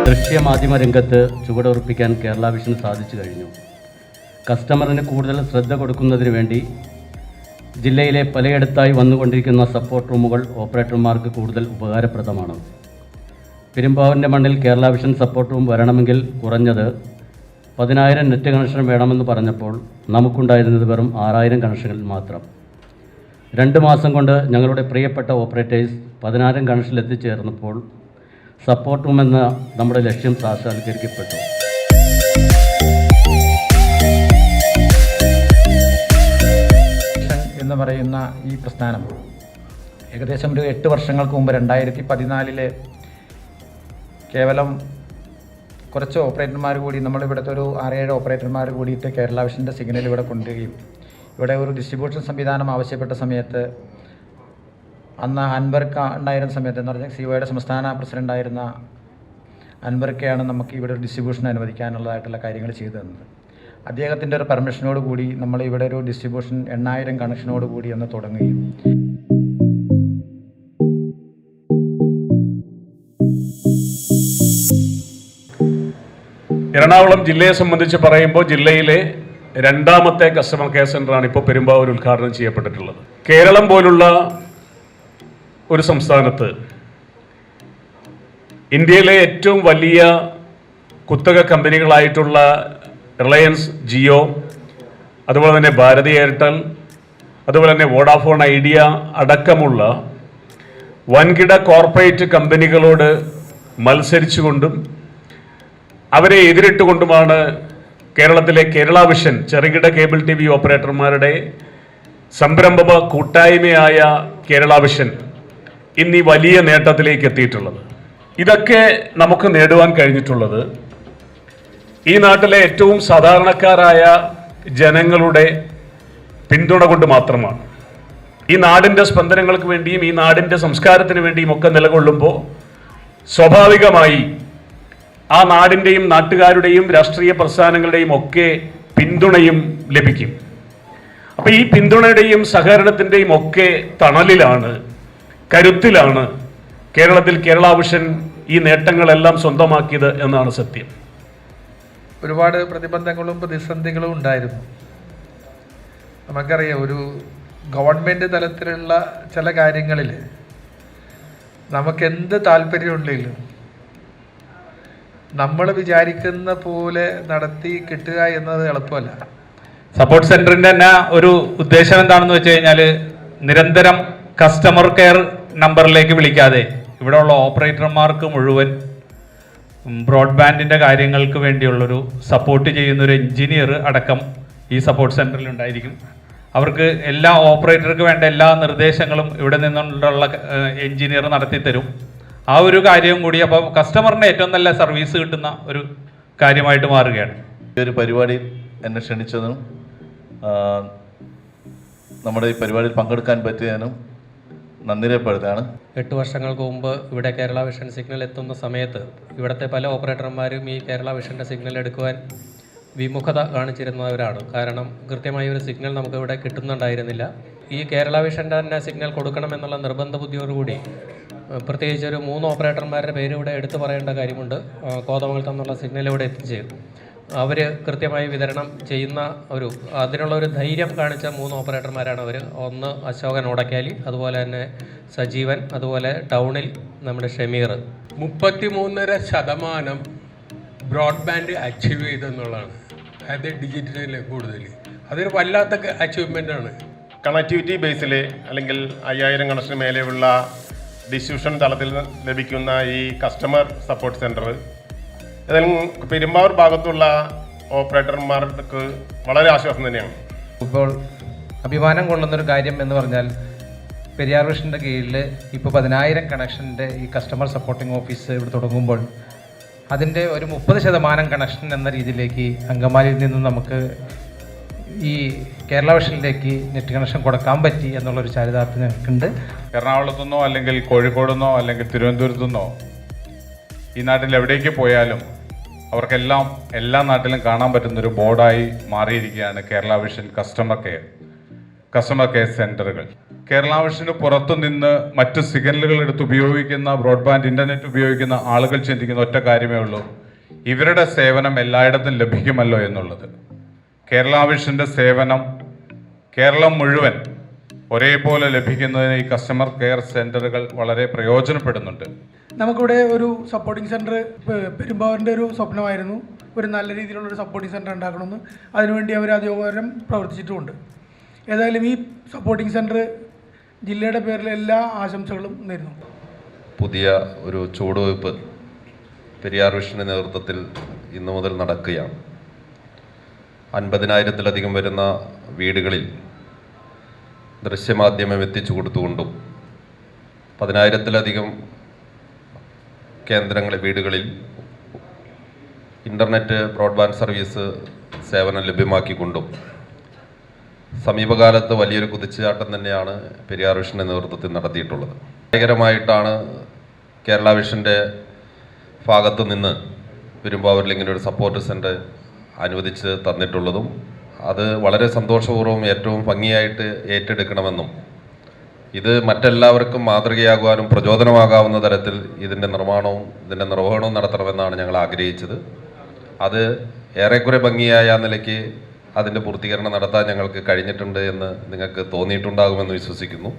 ദൃശ്യമാധ്യമ രംഗത്ത് ചുവടുറപ്പിക്കാൻ കേരള വിഷന് സാധിച്ചു കഴിഞ്ഞു. കസ്റ്റമറിന് കൂടുതൽ ശ്രദ്ധ കൊടുക്കുന്നതിന് വേണ്ടി ജില്ലയിലെ പലയിടത്തായി വന്നുകൊണ്ടിരിക്കുന്ന സപ്പോർട്ട് റൂമുകൾ ഓപ്പറേറ്റർമാർക്ക് കൂടുതൽ ഉപകാരപ്രദമാണ്. പെരുമ്പാവൂരിൻ്റെ മണ്ണിൽ കേരള വിഷൻ സപ്പോർട്ട് റൂം വരണമെങ്കിൽ കുറഞ്ഞത് 10,000 നെറ്റ് കണക്ഷൻ വേണമെന്ന് പറഞ്ഞപ്പോൾ നമുക്കുണ്ടായിരുന്നത് വെറും 6,000 കണക്ഷനുകൾ മാത്രം. 2 മാസം കൊണ്ട് ഞങ്ങളുടെ പ്രിയപ്പെട്ട ഓപ്പറേറ്റേഴ്സ് 10,000 കണക്ഷനിൽ എത്തിച്ചേർന്നപ്പോൾ സപ്പോർട്ട് റൂം എന്ന നമ്മുടെ ലക്ഷ്യം സാക്ഷാത്കരിക്കപ്പെട്ടു. എന്ന് പറയുന്ന ഈ പ്രസ്ഥാനം ഏകദേശം ഒരു 8 വർഷങ്ങൾക്ക് മുമ്പ് 2014 കേവലം കുറച്ച് ഓപ്പറേറ്റർമാർ കൂടി നമ്മളിവിടുത്തെ ഒരു 6-7 ഓപ്പറേറ്റർമാർ കൂടിയിട്ട് കേരള വിഷൻ്റെ സിഗ്നൽ ഇവിടെ കൊണ്ടുവരികയും ഇവിടെ ഒരു ഡിസ്ട്രിബ്യൂഷൻ സംവിധാനം ആവശ്യപ്പെട്ട സമയത്ത് അന്ന് അൻവർക്ക് ഉണ്ടായിരുന്ന സമയത്ത് എന്ന് പറഞ്ഞാൽ സിഒയുടെ സംസ്ഥാന പ്രസിഡൻ്റായിരുന്ന അൻവർക്കെയാണ് നമുക്ക് ഇവിടെ ഒരു ഡിസ്ട്രിബ്യൂഷൻ അനുവദിക്കാനുള്ളതായിട്ടുള്ള കാര്യങ്ങൾ ചെയ്തു തന്നത്. അദ്ദേഹത്തിൻ്റെ ഒരു പെർമിഷനോട് കൂടി നമ്മൾ ഇവിടെ ഒരു ഡിസ്ട്രിബ്യൂഷൻ 8,000 കണക്ഷനോട് കൂടി അന്ന് തുടങ്ങുകയും എറണാകുളം ജില്ലയെ സംബന്ധിച്ച് പറയുമ്പോൾ ജില്ലയിലെ 2ാമത്തെ കസ്റ്റമർ കെയർ സെൻ്ററാണ് ഇപ്പോൾ പെരുമ്പാവൂർ ഉദ്ഘാടനം ചെയ്യപ്പെട്ടിട്ടുള്ളത്. കേരളം പോലുള്ള ഒരു സംസ്ഥാനത്ത് ഇന്ത്യയിലെ ഏറ്റവും വലിയ കുത്തക കമ്പനികളായിട്ടുള്ള റിലയൻസ് ജിയോ, അതുപോലെ തന്നെ ഭാരതി എയർടെൽ, അതുപോലെ തന്നെ വോഡാഫോൺ ഐഡിയ അടക്കമുള്ള വൻകിട കോർപ്പറേറ്റ് കമ്പനികളോട് മത്സരിച്ചുകൊണ്ടും അവരെ എതിരിട്ടുകൊണ്ടുമാണ് കേരളത്തിലെ കേരള വിഷൻ ചെറുകിട കേബിൾ TV ഓപ്പറേറ്റർമാരുടെ സംരംഭ കൂട്ടായ്മയായ കേരള വിഷൻ ഇന്ന് ഈ വലിയ നേട്ടത്തിലേക്ക് എത്തിയിട്ടുള്ളത്. ഇതൊക്കെ നമുക്ക് നേടുവാൻ കഴിഞ്ഞിട്ടുള്ളത് ഈ നാട്ടിലെ ഏറ്റവും സാധാരണക്കാരായ ജനങ്ങളുടെ പിന്തുണ കൊണ്ട് മാത്രമാണ്. ഈ നാടിൻ്റെ സ്പന്ദനങ്ങൾക്ക് വേണ്ടിയും ഈ നാടിൻ്റെ സംസ്കാരത്തിന് വേണ്ടിയും ഒക്കെ നിലകൊള്ളുമ്പോൾ സ്വാഭാവികമായി ആ നാടിൻ്റെയും നാട്ടുകാരുടെയും രാഷ്ട്രീയ പ്രസ്ഥാനങ്ങളുടെയും ഒക്കെ പിന്തുണയും ലഭിക്കും. അപ്പോൾ ഈ പിന്തുണയുടെയും സഹകരണത്തിൻ്റെയും ഒക്കെ തണലിലാണ്, കരുത്തിലാണ് കേരളത്തിൽ കേരള വിഷൻ ഈ നേട്ടങ്ങളെല്ലാം സ്വന്തമാക്കിയത് എന്നാണ് സത്യം. ഒരുപാട് പ്രതിബന്ധങ്ങളും പ്രതിസന്ധികളും ഉണ്ടായിരുന്നു. നമുക്കറിയാം, ഒരു ഗവൺമെൻറ് തലത്തിലുള്ള ചില കാര്യങ്ങളിൽ നമുക്കെന്ത് താല്പര്യമുണ്ടെങ്കിലും നമ്മൾ വിചാരിക്കുന്ന പോലെ നടത്തി കിട്ടുക എന്നത് എളുപ്പമല്ല. സപ്പോർട്ട് സെന്ററിന്റെ തന്നെ ഒരു ഉദ്ദേശം എന്താണെന്ന് വെച്ച് കഴിഞ്ഞാൽ നിരന്തരം കസ്റ്റമർ കെയർ നമ്പറിലേക്ക് വിളിക്കാതെ ഇവിടെയുള്ള ഓപ്പറേറ്റർമാർക്ക് മുഴുവൻ ബ്രോഡ്ബാൻഡിൻ്റെ കാര്യങ്ങൾക്ക് വേണ്ടിയുള്ളൊരു സപ്പോർട്ട് ചെയ്യുന്നൊരു എഞ്ചിനീയർ അടക്കം ഈ സപ്പോർട്ട് സെന്ററിൽ ഉണ്ടായിരിക്കും. അവർക്ക് എല്ലാ ഓപ്പറേറ്റർക്ക് വേണ്ട എല്ലാ നിർദ്ദേശങ്ങളും ഇവിടെ നിന്നുള്ള എഞ്ചിനീയർ നടത്തി തരും. ആ ഒരു കാര്യം കൂടി അപ്പോൾ കസ്റ്റമറിന് ഏറ്റവും നല്ല സർവീസ് കിട്ടുന്ന ഒരു കാര്യമായിട്ട് മാറുകയാണ്. ഈ ഒരു പരിപാടിയിൽ എന്നെ ക്ഷണിച്ചതിനും നമ്മുടെ ഈ പരിപാടിയിൽ പങ്കെടുക്കാൻ പറ്റിയതിനും നന്ദി രേഖപ്പെടുത്തുകയാണ്. 8 വർഷങ്ങൾക്ക് മുമ്പ് ഇവിടെ കേരള വിഷൻ സിഗ്നൽ എത്തുന്ന സമയത്ത് ഇവിടുത്തെ പല ഓപ്പറേറ്റർമാരും ഈ കേരള വിഷൻ്റെ സിഗ്നൽ എടുക്കുവാൻ വിമുഖത കാണിച്ചിരുന്നവരാണ്. കാരണം കൃത്യമായ ഒരു സിഗ്നൽ നമുക്കിവിടെ കിട്ടുന്നുണ്ടായിരുന്നില്ല. ഈ കേരള വിഷൻ്റെ തന്നെ സിഗ്നൽ കൊടുക്കണമെന്നുള്ള നിർബന്ധ ബുദ്ധിയോടുകൂടി പ്രത്യേകിച്ച് ഒരു 3 ഓപ്പറേറ്റർമാരുടെ പേര് ഇവിടെ എടുത്തു പറയേണ്ട കാര്യമുണ്ട്. കോതമംഗലത്ത് നിന്നുള്ള സിഗ്നൽ ഇവിടെ എത്തിച്ച് അവർ കൃത്യമായി വിതരണം ചെയ്യുന്ന അതിനുള്ള ഒരു ധൈര്യം കാണിച്ച 3 ഓപ്പറേറ്റർമാരാണ് അവർ. ഒന്ന് അശോകൻ ഓടക്കാലി, അതുപോലെ തന്നെ സജീവൻ, അതുപോലെ ടൗണിൽ നമ്മുടെ ഷമീർ. 33.5% broadband achieve ചെയ്തെന്നുള്ളതാണ്. അതായത് ഡിജിറ്റലിൽ കൂടുതൽ അതൊരു വല്ലാത്ത അച്ചീവ്മെൻ്റാണ്. കണക്ടിവിറ്റി ബേസിൽ അല്ലെങ്കിൽ 5000 കണക്ഷന് മേലെയുള്ള ഡിസ്ട്രിബ്യൂഷൻ തലത്തിൽ ലഭിക്കുന്ന ഈ കസ്റ്റമർ സപ്പോർട്ട് സെൻറ്റർ ഏതായാലും പെരുമ്പാവൂർ ഭാഗത്തുള്ള ഓപ്പറേറ്റർമാർക്ക് വളരെ ആശ്വാസം തന്നെയാണ്. ഇപ്പോൾ അഭിമാനം കൊള്ളുന്നൊരു കാര്യം എന്ന് പറഞ്ഞാൽ പെരിയാർ വിഷൻ്റെ കീഴിൽ ഇപ്പോൾ 10,000 കണക്ഷൻ്റെ ഈ കസ്റ്റമർ സപ്പോർട്ടിംഗ് ഓഫീസ് ഇവിടെ തുടങ്ങുമ്പോൾ അതിൻ്റെ ഒരു 30% കണക്ഷൻ എന്ന രീതിയിലേക്ക് അങ്കമാലിയിൽ നിന്നും നമുക്ക് ഈ കേരള വിഷനിലേക്ക് നെറ്റ് കണക്ഷൻ കൊടുക്കാൻ പറ്റി എന്നുള്ളൊരു ചാരിതാർത്ഥ്യം ഞങ്ങൾക്കുണ്ട്. എറണാകുളത്തു നിന്നോ അല്ലെങ്കിൽ കോഴിക്കോട് നിന്നോ അല്ലെങ്കിൽ തിരുവനന്തപുരത്തു നിന്നോ ഈ നാട്ടിൽ എവിടേക്ക് പോയാലും അവർക്കെല്ലാം എല്ലാ നാട്ടിലും കാണാൻ പറ്റുന്നൊരു ബോർഡായി മാറിയിരിക്കുകയാണ് Kerala vision customer care. Customer care സെൻ്ററുകൾ. കേരള വിഷന് പുറത്തുനിന്ന് മറ്റ് സിഗ്നലുകൾ എടുത്ത് ഉപയോഗിക്കുന്ന ബ്രോഡ്ബാൻഡ് ഇൻ്റർനെറ്റ് ഉപയോഗിക്കുന്ന ആളുകൾ ചിന്തിക്കുന്ന ഒറ്റ കാര്യമേ ഉള്ളൂ, ഇവരുടെ സേവനം എല്ലായിടത്തും ലഭിക്കുമല്ലോ എന്നുള്ളത്. കേരള വിഷൻ്റെ സേവനം കേരളം മുഴുവൻ ഒരേപോലെ ലഭിക്കുന്നതിന് ഈ കസ്റ്റമർ കെയർ സെൻ്ററുകൾ വളരെ പ്രയോജനപ്പെടുന്നുണ്ട്. നമുക്കിവിടെ ഒരു സപ്പോർട്ടിംഗ് സെൻറ്റർ പെരുമ്പാവൂരിൻ്റെ ഒരു സ്വപ്നമായിരുന്നു, ഒരു നല്ല രീതിയിലുള്ളൊരു സപ്പോർട്ടിംഗ് സെൻറ്റർ ഉണ്ടാക്കണമെന്ന്. അതിനുവേണ്ടി അവർ അധികവാരം പ്രവർത്തിച്ചിട്ടുമുണ്ട്. ഏതായാലും ഈ സപ്പോർട്ടിംഗ് സെൻറ്റർ ജില്ലയുടെ പേരിൽ എല്ലാ ആശംസകളും നേരുന്നു. പുതിയ ഒരു ചുവടുവയ്പ് പെരിയാർ വിഷൻ്റെ നേതൃത്വത്തിൽ ഇന്നു മുതൽ നടക്കുകയാണ്. 50,000-ലധികം വരുന്ന വീടുകളിൽ ദൃശ്യമാധ്യമം എത്തിച്ചു കൊടുത്തുകൊണ്ടും 10,000-ലധികം വീടുകളിൽ ഇൻ്റർനെറ്റ് ബ്രോഡ്ബാൻഡ് സർവീസ് സേവനം ലഭ്യമാക്കിക്കൊണ്ടും സമീപകാലത്ത് വലിയൊരു കുതിച്ചുചാട്ടം തന്നെയാണ് പെരിയാർ വിഷൻ്റെ നേതൃത്വത്തിൽ നടത്തിയിട്ടുള്ളത്. വിജയകരമായിട്ടാണ് കേരള വിഷൻ്റെ ഭാഗത്തു നിന്ന് പെരുമ്പാവൂരിൽ ഇങ്ങനെ ഒരു സപ്പോർട്ട് സെൻ്റർ അനുവദിച്ച് തന്നിട്ടുള്ളതും അത് വളരെ സന്തോഷപൂർവ്വം ഏറ്റവും ഭംഗിയായിട്ട് ഏറ്റെടുക്കണമെന്നും ഇത് മറ്റെല്ലാവർക്കും മാതൃകയാകുവാനും പ്രചോദനമാകാവുന്ന തരത്തിൽ ഇതിൻ്റെ നിർവഹണവും നടത്തണമെന്നാണ് ഞങ്ങൾ ആഗ്രഹിച്ചത്. അത് ഏറെക്കുറെ ഭംഗിയായ നിലയ്ക്ക് അതിൻ്റെ പൂർത്തീകരണം നടത്താൻ ഞങ്ങൾക്ക് കഴിഞ്ഞിട്ടുണ്ട് എന്ന് നിങ്ങൾക്ക് തോന്നിയിട്ടുണ്ടാകുമെന്ന് വിശ്വസിക്കുന്നു.